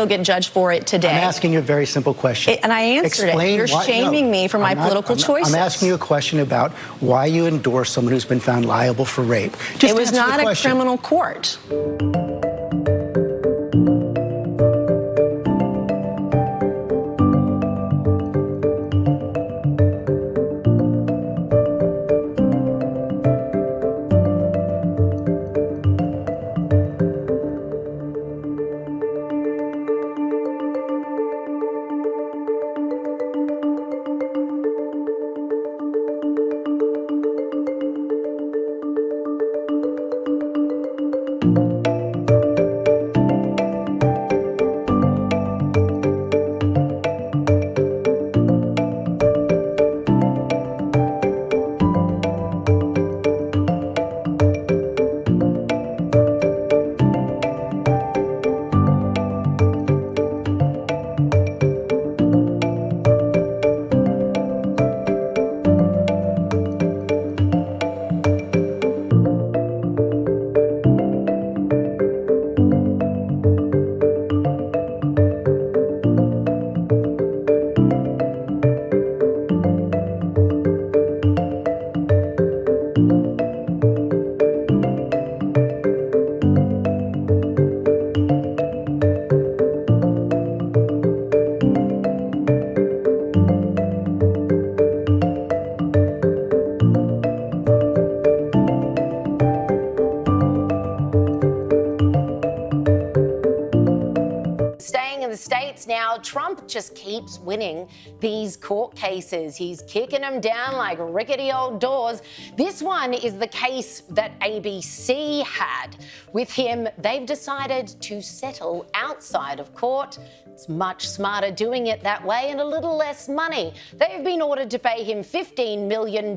still get judged for it today. I'm asking you a very simple question. And I answered it. You're shaming me for my political choices. I'm asking you a question about why you endorse someone who's been found liable for rape. It was not a criminal court. States now, Trump just keeps winning these court cases. He's kicking them down like rickety old doors. This one is the case that ABC had. With him, they've decided to settle outside of court. It's much smarter doing it that way and a little less money. They've been ordered to pay him $15 million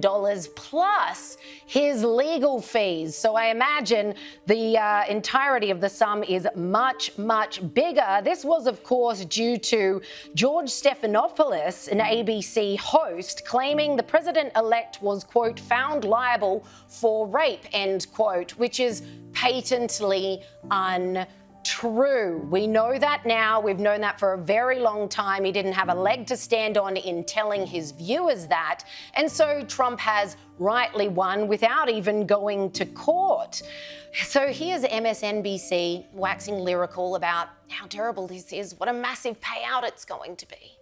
plus his legal fees. So I imagine the entirety of the sum is much, much bigger. This was, of course, due to George Stephanopoulos, an ABC host, claiming the president-elect was, quote, found liable for rape, end quote, which is patently untrue. We know that now. We've known that for a very long time. He didn't have a leg to stand on in telling his viewers that. And so Trump has rightly won without even going to court. So here's MSNBC waxing lyrical about how terrible this is, what a massive payout it's going to be.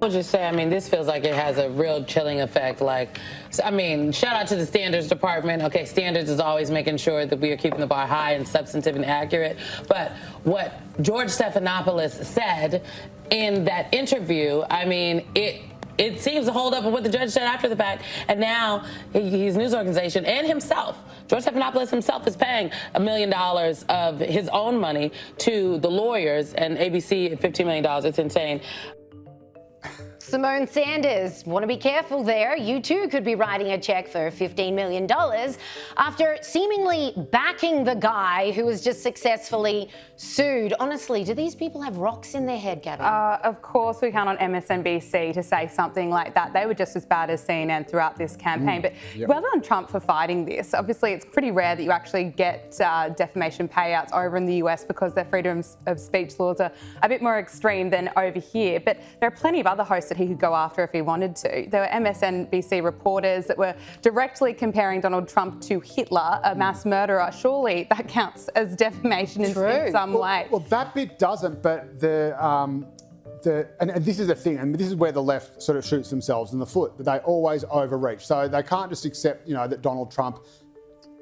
I would just say, I mean, this feels like it has a real chilling effect. Like, I mean, shout out to the standards department. Okay, standards is always making sure that we are keeping the bar high and substantive and accurate. But what George Stephanopoulos said in that interview, I mean, it seems to hold up with what the judge said after the fact. And now his news organization and himself, George Stephanopoulos himself, is paying $1 million of his own money to the lawyers, and ABC $15 million. It's insane. Simone Sanders, want to be careful there. You too could be writing a check for $15 million after seemingly backing the guy who was just successfully sued. Honestly, do these people have rocks in their head, Gabby? Of course we count on MSNBC to say something like that. They were just as bad as CNN throughout this campaign. But well done Trump for fighting this. Obviously, it's pretty rare that you actually get defamation payouts over in the US because their freedom of speech laws are a bit more extreme than over here. But there are plenty of other hosts that he could go after if he wanted to. There were MSNBC reporters that were directly comparing Donald Trump to Hitler, a mass murderer. Surely that counts as defamation in some way. Well, that bit doesn't, but and this is the thing, and this is where the left sort of shoots themselves in the foot, that they always overreach. So they can't just accept, you know, that Donald Trump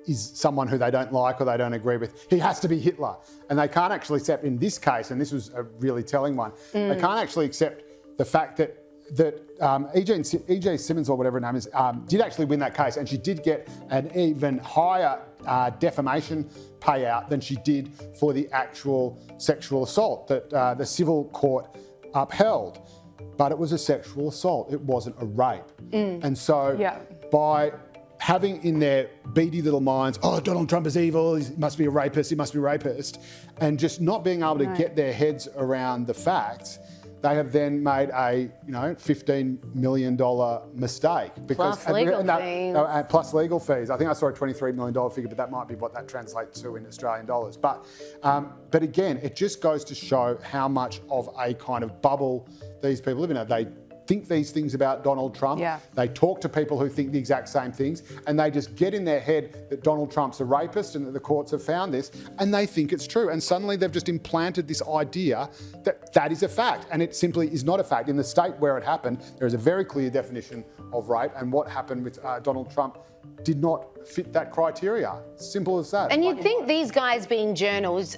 is someone who they don't like or they don't agree with. He has to be Hitler. And they can't actually accept in this case, and this was a really telling one, they can't actually accept the fact that E.J. Simmons, or whatever her name is, did actually win that case, and she did get an even higher defamation payout than she did for the actual sexual assault that the civil court upheld. But it was a sexual assault, it wasn't a rape. And so by having in their beady little minds, oh, Donald Trump is evil, he must be a rapist, he must be a rapist, and just not being able to get their heads around the facts, they have then made a $15 million mistake. Plus legal fees. Plus legal fees. I think I saw a $23 million figure, but that might be what that translates to in Australian dollars. But again, it just goes to show how much of a kind of bubble these people live in. They think these things about Donald Trump. Yeah. They talk to people who think the exact same things, and they just get in their head that Donald Trump's a rapist and that the courts have found this, and they think it's true. And suddenly they've just implanted this idea that that is a fact, and it simply is not a fact. In the state where it happened, there is a very clear definition of rape, and what happened with Donald Trump did not fit that criteria. Simple as that. And you'd think these guys being journos,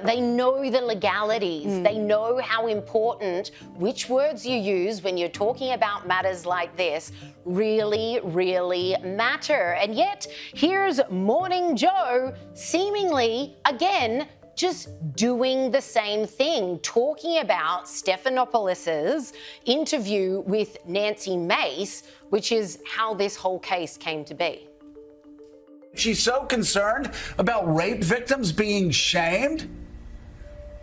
they know the legalities. They know how important which words you use when you're talking about matters like this really, really matter. And yet, here's Morning Joe seemingly, again, just doing the same thing, talking about Stephanopoulos' interview with Nancy Mace, which is how this whole case came to be. She's so concerned about rape victims being shamed.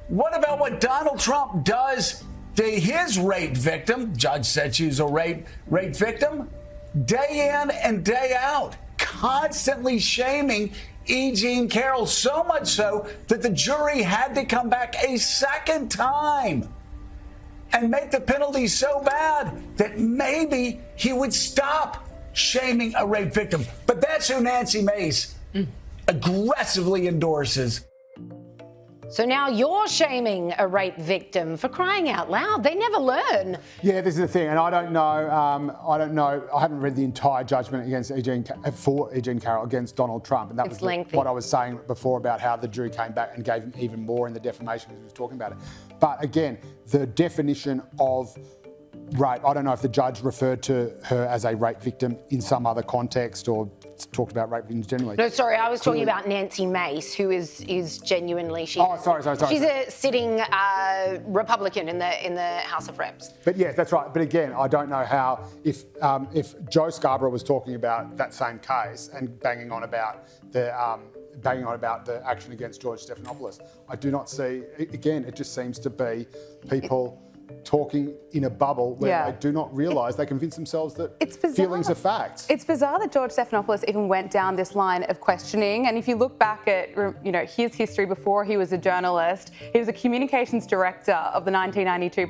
What about what Donald Trump does to his rape victim? Judge said she was a rape victim. Day in and day out, constantly shaming E. Carrol, so much so that the jury had to come back a second time and make the penalty so bad that maybe he would stop shaming a rape victim. But that's who Nancy Mace aggressively endorses. So now you're shaming a rape victim, for crying out loud. They never learn. Yeah, this is the thing, and I don't know. I haven't read the entire judgment against for E. Carrol against Donald Trump, and that was what I was saying before about how the jury came back and gave him even more in the defamation because he was talking about it. But again, the definition of rape, I don't know if the judge referred to her as a rape victim in some other context or talked about rape victims generally. No, sorry, I was talking about Nancy Mace, who is genuinely... Sorry. She's a sitting Republican in the House of Reps. But yeah, that's right. But again, I don't know how, if Joe Scarborough was talking about that same case and banging on about the action against George Stephanopoulos, I do not see, again, it just seems to be people talking in a bubble where they do not realise, they convince themselves that feelings are facts. It's bizarre that George Stephanopoulos even went down this line of questioning. And if you look back at his history before he was a journalist, he was a communications director of the 1992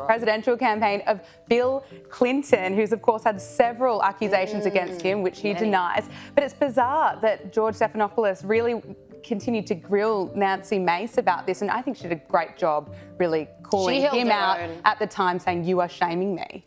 presidential campaign of Bill Clinton, who's of course had several accusations against him, which he denies. But it's bizarre that George Stephanopoulos really continued to grill Nancy Mace about this, and I think she did a great job really calling him out at the time, saying, "You are shaming me."